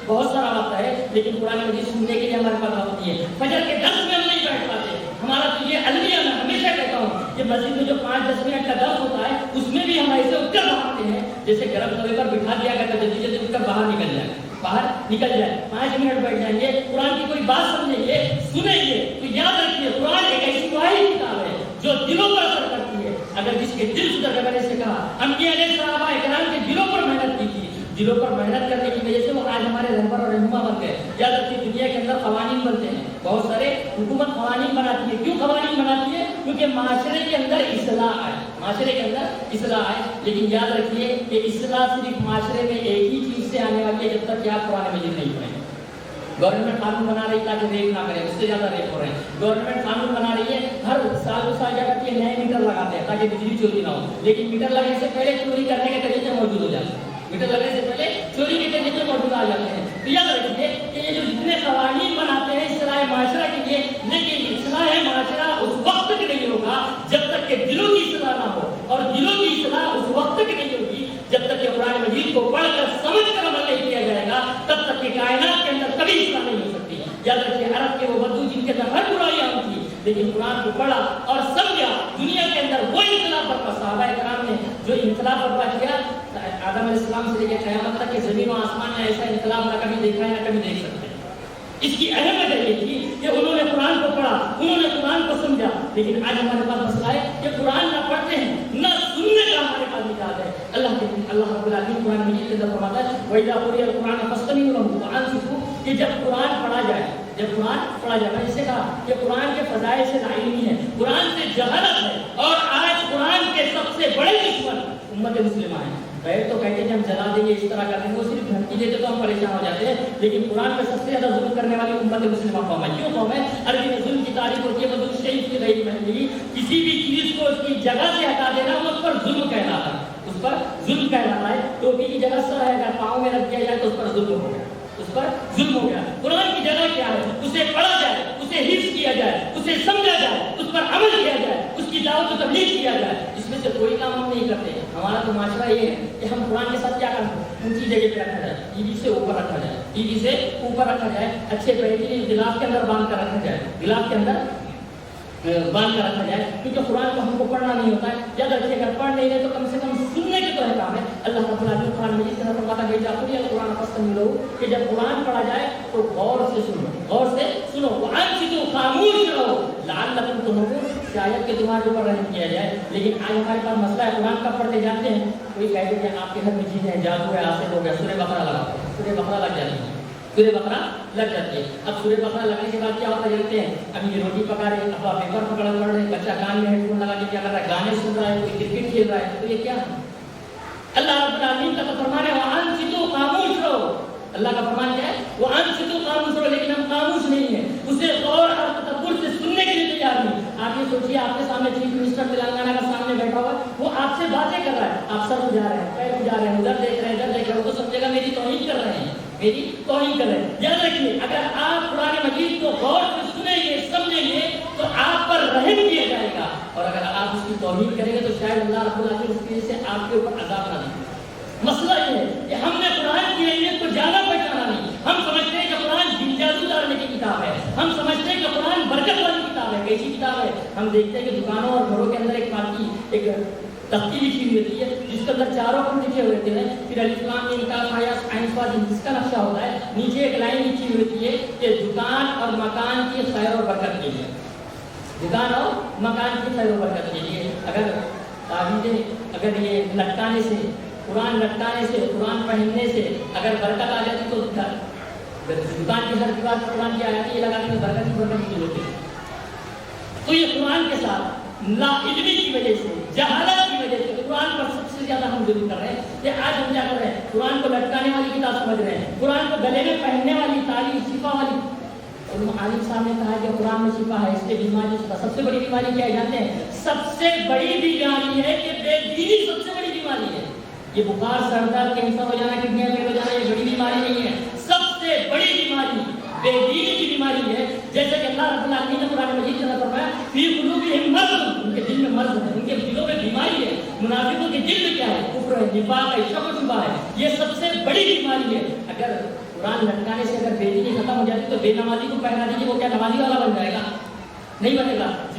بہت سارا وقت ہے، لیکن قرآن مجید سننے کے لیے ہمارے پاس وقت نہیں ہے. فجر کے 10 میں ہم نہیں بیٹھ پاتے. ہمارا تو یہ المیہ میں ہمیشہ کہتا ہوں کہ مسجد میں جو 5-10 منٹ کا درس ہوتا ہے اس میں بھی ہم ایسے اٹھ کر بھاگتے ہیں جیسے گرم توے پر بٹھا دیا کرتا ہے، جلدی جلدی اٹھ کر باہر نکل جائے 5 منٹ بیٹھ جائیں گے، قرآن کی کوئی بات سمجھیں گے، سنیں گے، تو یاد رکھیے قرآن ایک ایسی واحد کتاب ہے جو دلوں پر اثر کرتی ہے۔ اگر جس کے دل سدھر گئے، میں نے سے کہا انبیاء علیہ صحابہ اکرام کے دلوں پر محنت کی تھی، دلوں پر محنت کرنے کی وجہ سے وہ آج ہمارے رہبر اور رہنما بن گئے۔ یاد رکھیے دنیا کے اندر قوانین بنتے ہیں، بہت سارے حکومت قوانین بناتی ہے، کیوں قوانین بناتی ہے؟ کیونکہ معاشرے کے اندر اصلاح آئے، معاشرے کے اندر اصلاح آئے۔ لیکن یاد رکھیے کہ اصلاح صرف معاشرے میں ایک ہی چیز سے آنے والی ہے، جب تک کہ آپ قرآن مجید نہیں پڑھیں۔ گورنمنٹ قانون بنا رہی ہے تاکہ ریپ نہ کرے، اس سے زیادہ ریپ ہو رہے ہیں۔ گورنمنٹ قانون بنا رہی ہے، ہر سال دو سال کیا کرتی ہے، نئے میٹر لگاتے ہیں تاکہ بجلی چوری نہ ہو، لیکن میٹر لگنے سے پہلے چوری کرنے کے طریقے موجود ہو جاتے ہیں، میٹر لگنے سے پہلے چوری کے طریقے موجود آ جاتے ہیں۔ تو یاد رکھیے کہ یہ جو جتنے قوانین بناتے ہیں اصلاح معاشرہ کے لیے، لیکن اصلاح معاشرہ اس وقت تک نہیں ہوگا جب تک کہ دلوں کی اصلاح نہ ہو، اور دلوں کی اصلاح اس وقت تک نہیں ہوگی جب تک کہ قرآن مجید کو پڑھ کر سمجھ کر عمل نہیں کیا جائے گا، تب تک کہ کائنات کے اندر کبھی اصلاح نہیں ہو سکتی۔ یاد رکھیے عرب کے وہ بدو جن کے اندر ہر برائی عام تھی، لیکن قرآن کو پڑھا اور سمجھا، دنیا کے اندر وہ انقلاب برپا، صحابہ کرام نے جو انقلاب برپا کیا، آدم علیہ السلام سے لے کے قیامت تک کہ زمین و آسمان میں ایسا انقلاب نہ کبھی دیکھا ہے نہ کبھی دیکھ سکتے۔ اس کی اہم وجہ یہ تھی کہ انہوں نے قرآن کو پڑھا، انہوں نے قرآن کو سمجھا۔ لیکن آج ہمارے پاس مسئلہ ہے کہ قرآن نہ پڑھتے ہیں نہ سننے کا ہمارے پاس مزاج ہے۔ اللہ رب العالمین قرآن مجید کے اندر فرماتا ہے وَإِذَا قُرِئَ الْقُرْآنُ فَاسْتَمِعُوا لَهُ وَأَنصِتُوا، کہ جب قرآن پڑھا جائے، جب قرآن پڑھا جائے، میں اسے کہا کہ قرآن کے فضائل سے لاعلمی ہے، قرآن سے جہالت ہے، اور آج قرآن کے سب سے بڑے دشمن امت مسلمہ ہیں۔ پہلے تو کہتے ہیں کہ ہم جلا دیں گے، اس طرح کر دیں گے، وہ صرف دھمکی دیتے تو ہم پریشان ہو جاتے ہیں، لیکن قرآن پہ سب سے زیادہ ظلم کرنے والی امت مسلمہ قوم ہے۔ کیوں قوم ہے؟ عربی میں ظلم کی تعریف ہوتی ہے بدون شیء فی غیر محلہ، کسی بھی چیز کو اس کی جگہ سے ہٹا دینا وہ اس پر ظلم کہلاتا ہے، اس پر ظلم کہلاتا ہے۔ ٹوپی کی جگہ سر ہے، اگر پاؤں میں رکھ دیا جائے تو اس پر ظلم ہو گیا، اس پر ظلم ہو گیا۔ قرآن کی جگہ کیا ہے؟ اسے پڑھا جائے، اسے حفظ کیا جائے، اسے سمجھا جائے، اس پر عمل کیا جائے، اس کی دعوت و تبلیغ کیا جائے۔ اس میں سے کوئی کام ہم نہیں کرتے۔ ہمارا تو معاشرہ یہ ہے کہ ہم قرآن کے ساتھ کیا کرتے ہیں، اونچی جگہ پہ رکھا جائے، ٹی وی سے اوپر رکھا جائے، ٹی وی سے اوپر رکھا جائے، اچھے بہترین گلاس کے اندر باندھ کر رکھا جائے، گلاس کے اندر باندھ کر رکھا جائے، کیونکہ قرآن کو ہم کو پڑھنا نہیں ہوتا ہے۔ یاد رکھیے اگر پڑھ نہیں رہے تو کم سے کم سننے کے تو ہے کام ہے۔ اللہ رب العالمین قرآن مجید کے اندر فرماتا ہے جب قرآن فاستمعوا لہ، کہ جب قرآن پڑھا جائے تو غور سے سنو، غور سے سنو، وانصتوا، خاموش رہو، لعلکم ترحمون، شاید کہ تمہارے اوپر رحم کیا جائے۔ لیکن آج ہمارے پاس مسئلہ ہے، قرآن کا پڑھتے جاتے ہیں، کوئی کہتے ہیں آپ کے گھر میں چیزیں ہیں، جادو ہے، آسر ہو گیا، سورہ بقرہ لگا، سورہ بقرہ لگ جاتی ہے، سورہ بقرہ لگ جاتی ہے۔ اب سورہ بقرہ لگنے کے بعد کیا ہوتا ہے دیکھتے ہیں، ابھی یہ روٹی پکا رہے ہیں، ابا پیپر پکڑ پڑھ رہے ہیں، بچہ کان میں ہیڈ فون لگا کے کیا کر رہا ہے، گانے سن رہا ہے، کوئی کرکٹ کھیل رہا ہے، تو یہ کیا ہے؟ اللہ رب العالمین کا فرمان ہے وانصتوا، خاموش رہو۔ اللہ کا فرمان کیا ہے؟ وانصتوا، خاموش رہو، لیکن ہم خاموش نہیں ہیں، اسے غور اور تدبر سے سننے کے لیے تیار نہیں۔ آپ یہ سوچیے آپ کے سامنے چیف منسٹر تلنگانہ کا سامنے بیٹھا ہوا ہے، وہ آپ سے باتیں کر رہا ہے، آپ سر اٹھا رہے ہیں، پیر اٹھا رہے ہیں، ادھر دیکھ رہے ہیں، ادھر دیکھ رہے ہیں، وہ تو سمجھے گا میری توہین کر رہے ہیں، میری توہین کر رہے ہیں۔ یاد رکھیے اگر آپ قرآن مجید کو غور سے سنیں گے، سمجھیں گے تو آپ پر رحم کیا جائے گا، اور اگر آپ اس کی توہین کریں گے تو شاید اللہ رب العالمین اس کی وجہ سے آپ کے اوپر عذاب نہ دے۔ مسئلہ یہ ہے کہ ہم نے قرآن کی اہمیت کو جانا پہچانا نہیں۔ ہم سمجھتے ہیں کہ قرآن جن جادو ڈالنے کی کتاب ہے، ہم سمجھتے ہیں کہ قرآن برکت والی کتاب ہے۔ کیسی کتاب ہے؟ ہم دیکھتے ہیں کہ دکانوں اور گھروں کے اندر ایک پارٹی، ایک تختی لکھی ہوئی ہوتی ہے جس کے اندر چاروں پر لکھے ہوئے ہوتے ہیں، پھر الف لام میم کاف ہا یا عین صاد، جس کا نقشہ ہوتا ہے، نیچے ایک لائن لکھی ہوئی ہوتی ہے کہ دکان اور مکان کی خیر و برکت کے لیے، دکان اور مکان کی خیر و برکت کے لیے۔ اگر تعویذیں، اگر یہ لٹکانے سے، قرآن لٹکانے سے، قرآن پہننے سے اگر برکت آ جاتی تو دکان کی ہر دیوار پر قرآن کی آیات یہ لگانے میں برکت ہی برکت کی ہوتی ہے۔ تو یہ قرآن کے ساتھ لا علمی کی وجہ سے، جہالت کی وجہ سے قرآن پر سب سے زیادہ ہم ظلم کر رہے ہیں۔ کہ آج ہم کیا کر رہے ہیں؟ قرآن کو لٹکانے والی کتاب سمجھ رہے ہیں، قرآن کو گلے میں پہننے والی، تعلیم شفا والی۔ عالم صاحب نے کہا کہ قرآن میں شفا ہے، اس کے بیماری شفا۔ سب سے بڑی بیماری کیا ہے جانتے ہیں؟ سب سے بڑی بیماری ہے کہ بے دینی سب سے بڑی بیماری ہے۔ یہ بخار، سر درد، کینسر ہو جانا، کڈنیاں فیل ہو جانا، یہ بڑی بیماری نہیں ہے۔ سب سے بڑی بیماری بے دینی کی بیماری ہے۔ جیسے کہ اللہ رب العالمین نے قرآن مجید کے اندر فرمایا فی قلوبہم مرض، ان کے دل میں مرض ہے، ان کے دلوں میں بیماری ہے۔ منافقوں کے دل میں کیا ہے؟ کفر ہے، نفاق ہے، شک و شبہ ہے۔ یہ سب سے بڑی بیماری ہے۔ اگر قرآن لٹکانے سے اگر بے دینی ختم ہو جاتی تو بے نمازی کو پہنا دیجیے، وہ کیا نمازی والا بن جائے گا؟ نہیں بنے گا۔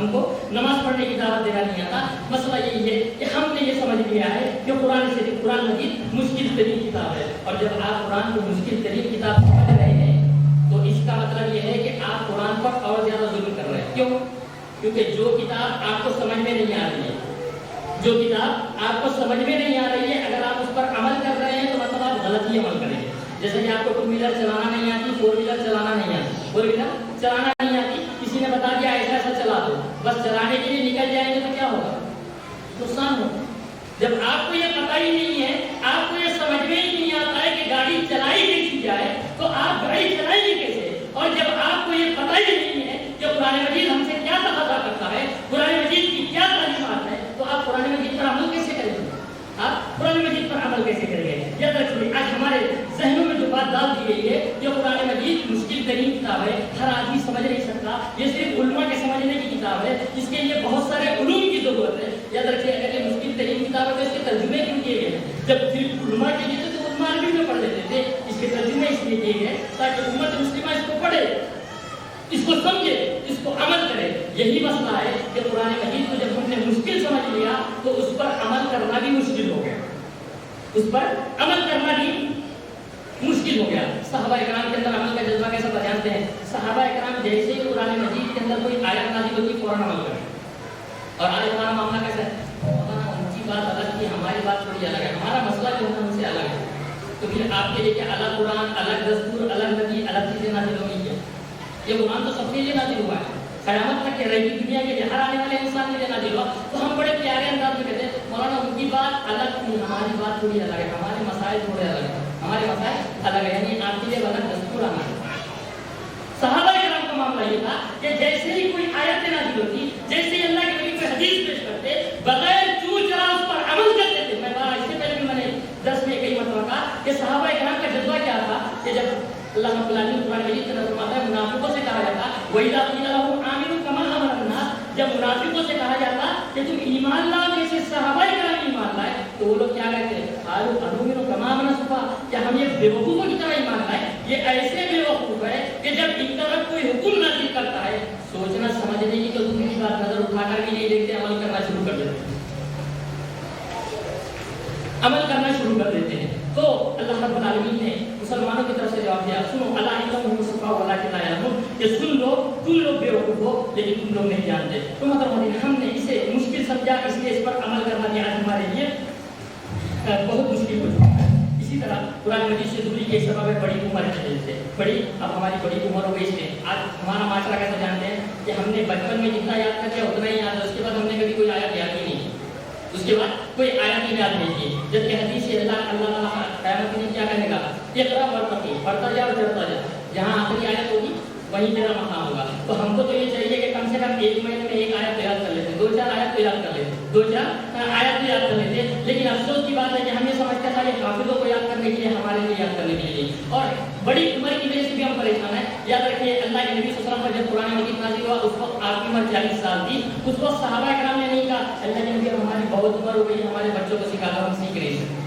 ہم کو نماز پڑھنے کی دعوت دینا نہیں آتا. مسئلہ یہی ہے کہ ہم نے یہ سمجھ لیا ہے کہ قرآن مجید مشکل ترین کتاب ہے. اور جب آپ قرآن کو مشکل ترین کتاب سمجھ رہے ہیں تو اس کا مطلب یہ ہے کہ آپ قرآن پر اور زیادہ ظلم کر رہے ہیں. کیوں؟ کیونکہ جو کتاب آپ کو سمجھ میں نہیں آ رہی ہے، جو کتاب آپ کو سمجھ میں نہیں آ رہی ہے، اگر آپ اس پر عمل کر رہے ہیں تو مطلب آپ غلط ہی عمل کریں گے. جیسے کہ آپ کو 2 ویلر چلانا نہیں آتی، 4 ویلر چلانا نہیں آتی، 4 ویلر چلانا نہیں آتی، کسی نے بتا دیا ایسا ایسا چلا دو، بس چلانے کے لیے نکل جائیں گے تو کیا ہوگا؟ نقصان ہوگا. جب آپ کو یہ پتہ ہی نہیں ہے، آپ کو یہ سمجھ میں ہی نہیں آتا ہے کہ گاڑی چلائی کیسی جائے تو آپ گاڑی چلائیں گے کیسے؟ اور جب آپ کو یہ پتہ ہی نہیں ہے کہ قرآن مجید ہم سے کیا تقاضا کرتا ہے، قرآن مجید کی کیا تعلیمات ہے، تو آپ قرآن مجید پر عمل کیسے کریں گے؟ آپ قرآن مجید پر عمل کیسے کریں گے؟ یاد رکھیے آج ہمارے ذہنوں میں جو بات ڈال دی گئی ہے کہ قرآن مجید مشکل ترین کتاب ہے، ہر آدمی سمجھ نہیں سکتا، یہ صرف علماء کے سمجھنے کی کتاب ہے، اس کے لیے بہت سارے علوم کی ضرورت ہے. یاد رکھیے اگر یہ مشکل ترین کتاب ہے تو اس کے ترجمے کیوں کیے گئے ہیں؟ جب صرف علماء کے لیے تو علماء عربی میں پڑھ لیتے تھے، اس کے ترجمے اس لیے کیے گئے تاکہ امت مسلمہ اس کو پڑھے، اس کو سمجھے، اس کو عمل کرے. یہی مسئلہ ہے کہ قرآن مجید کو جب ہم نے مشکل سمجھ لیا تو اس پر عمل کرنا بھی مشکل ہو گیا، اس پر عمل کرنا بھی مشکل ہو گیا. صحابہ اکرام کے اندر عمل کا جذبہ کیسا تھا جانتے ہیں؟ صحابہ اکرام جیسے ہی قرآن مجید کے اندر کوئی آیت نازل ہوتی فوراً عمل کریں. اور آج ہمارا معاملہ کیسا ہے؟ ان کی بات الگ تھی، ہماری بات تھوڑی الگ ہے، ہمارا مسئلہ جو ہے ان سے الگ ہے. تو پھر آپ کے لیے کہ الگ قرآن، الگ دستور، الگ نبی، الگ چیزیں نازل ہو گئی ہے. یہ قرآن تو سب کے لیے نازل ہوا ہے، قیامت تک کے رہی دنیا کے لیے، ہر آنے والے انسان کے لیے نازل ہوا. تو ہم بڑے پیارے انداز میں کہتے ہیں مولانا ان کی بات الگ تھی، ہماری بات تھوڑی الگ ہے، ہمارے مسائل تھوڑے الگ ہیں، ہمارے مسائل الگ ہیں، یعنی آپ کے لیے الگ دستور آنا ہے. صحابہ کرام کا معاملہ یہ تھا کہ جیسے ہی کوئی آیت نازل ہوتی، جیسے ہی اللہ کے نبی کوئی حدیث پیش کرتے، بغیر چو چرا اس پر عمل کرتے تھے. میں بات اس سے پہلے بھی میں نے درس میں کئی مرتبہ کہا کہ صحابہ کرام کا جذبہ کیا تھا کہ جب اللہ رب العالمین قرآن مجید کے اندر فرماتا ہے منافقوں سے کہا جاتا وَإِذَا قِيلَ لَهُمْ آمِنُوا كَمَا آمَنَ النَّاسُ، جب منافقوں سے کہا جاتا کہ تم ایمان لاؤ جیسے صحابہ کرام ایمان لائے، تو وہ لوگ کیا کہتے ہیں؟ قَالُوا أَنُؤْمِنُ كَمَا آمَنَ السُّفَهَاءُ، کیا ہم یہ بیوقوفوں کی طرح ایمان لائے؟ یہ ایسے بیوقوف ہے کہ جب ان طرف کوئی حکم نازل کرتا ہے سوچنا سمجھنے کی تو دوسری بات نظر اٹھا کر بھی نہیں دیکھتے، عمل کرنا شروع کر دیتے ہیں، عمل کرنا شروع کر دیتے ہیں. تو اللہ رب العالمین نے مسلمانوں کی طرف سے جواب دیا، سنو اللہ انہم الصفا ولکن لا یعلمون، کہ سن لو تم لوگ بیوقوف ہو لیکن تم لوگ نہیں جانتے. تو مطلب ہم نے اسے مشکل سمجھا، اس لیے اس پر عمل کرنا بھی آج ہمارے لیے بہت مشکل ہو چکا ہے. اسی طرح قرآن مجید سے دوری کے سبب ہے بڑی عمر کے سے بڑی، اب ہماری بڑی عمر ہو گئی، اس لیے آج ہمارا معاشرہ کیسا جانتے ہیں کہ ہم نے بچپن میں جتنا یاد کر کے اتنا ہی یاد ہے، اس کے بعد ہم نے کبھی کوئی آیت یاد ہی نہیں، اس کے بعد کوئی آیت ہی یاد نہیں کی. جبکہ حدیث سے اللہ تعالیٰ قیامت میں کیا کہنے گا؟ اقرا ورتقی، پڑھتا جا اور چڑھتا جا، جہاں آخری آیت ہوگی وہیں تیرا مقام ہوگا. تو ہم کو تو یہ چاہیے کہ کم سے کم ایک مہینے میں ایک آیت یاد کر لیتے، 2-4 آیت تو یاد کر لیتے، 2-4 آیت تو یاد کر لیتے. لیکن افسوس کی بات ہے کہ ہم یہ سمجھتے تھا کہ حافظوں کو یاد کرنے کے لیے، ہمارے لیے یاد کرنے کے لیے، اور بڑی عمر کی وجہ سے بھی ہم پریشان ہیں. یاد رکھیے اللہ کے نبی صلی اللہ علیہ وسلم پر جب قرآن مجید نازل ہوا اس وقت آپ کی عمر 40 سال تھی. اس وقت صحابہ کرام نے نہیں کہا اللہ کے نبی ہماری بہت عمر ہو گئی، ہمارے بچوں کو سکھا دو، ہم سیکھ نہیں سکتے،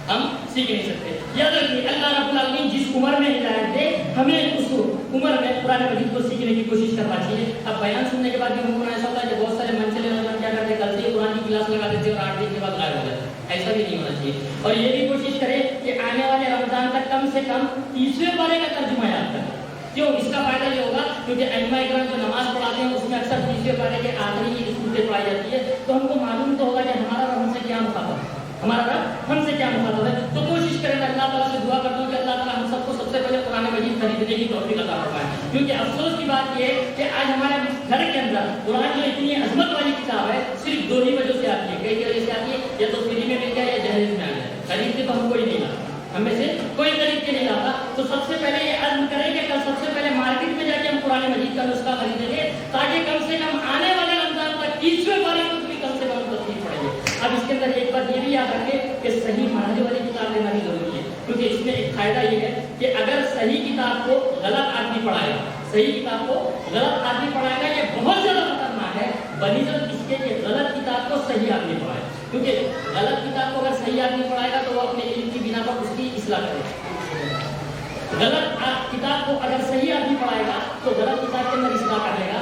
ہم سیکھ نہیں سکتے. یاد رکھیے اللہ رب العالمین جس عمر میں ہدایت دے ہمیں اس عمر میں قرآن مجید کو سیکھنے کی کوشش کرنا چاہیے. اب بیان سننے کے بعد بھی ہم کو ایسا ہوتا ہے کہ بہت سارے منچلے نوجوان کیا کرتے ہیں کل سے قرآن کی کلاس لگا دیتے اور 8 دن کے بعد غائب ہو جاتے. ایسا بھی نہیں ہونا چاہیے. اور یہ بھی کوشش کرے کہ آنے والے رمضان تک کم سے کم 30ویں پارے کا ترجمہ یاد کریں. کیوں؟ اس کا فائدہ یہ ہوگا کیونکہ ائمہ کرام جو نماز پڑھاتے ہیں اس میں اکثر 30ویں پارے کے آخری کی صورتیں پڑھائی جاتی ہے، تو ہم کو معلوم تو ہوگا کہ ہمارا رب ہم سے کیا مخاطب ہے، ہمارا رب ہم سے کیا مخاطب ہے. تو کوشش کریں، اللہ تعالیٰ سے دعا کرتا ہوں کہ اللہ تعالیٰ ہم سب کو سب سے پہلے قرآن مجید خریدنے کی توفیق عطا فرمائے. کیونکہ افسوس کی بات یہ ہے کہ آج ہمارے گھر کے اندر قرآن جو اتنی عظمت والی کتاب ہے صرف 2 ہی وجہ سے آتی ہے. کئی وجہ سے آتی ہے، یا تو فری میں مل جائے یا جہیز میں آ جائے. خرید کے تو ہم کوئی نہیں لاتا، ہم میں سے کوئی خرید کے نہیں لاتا. تو سب سے پہلے یہ عزم کریں کہ کل سب سے پہلے مارکیٹ میں جا کے ہم قرآن مجید کا نسخہ خریدیں گے تاکہ کم سے کم آنے والے رمضان تک 30ویں پارے کو بھی کم سے کم تصدیق پڑے گی. اب اس کے اندر ایک بات یہ بھی یاد رکھیں کہ صحیح معنی والی کتاب لینا بھی ضروری ہے، کیونکہ اس میں ایک فائدہ یہ ہے کہ اگر صحیح کتاب کو غلط آدمی پڑھائے گا، صحیح کتاب کو غلط آدمی پڑھائے گا، یہ بہت زیادہ خطرناک ہے بنسبت اس کے کہ غلط کتاب کو صحیح آدمی پڑھائے. کیونکہ غلط کتاب کو اگر صحیح آدمی پڑھائے گا تو وہ اپنے علم کی بنا پر اس کی اصلاح کرے گا. غلط کتاب کو اگر صحیح آدمی پڑھائے گا تو غلط کتاب کے اندر اصلاح کر لے گا.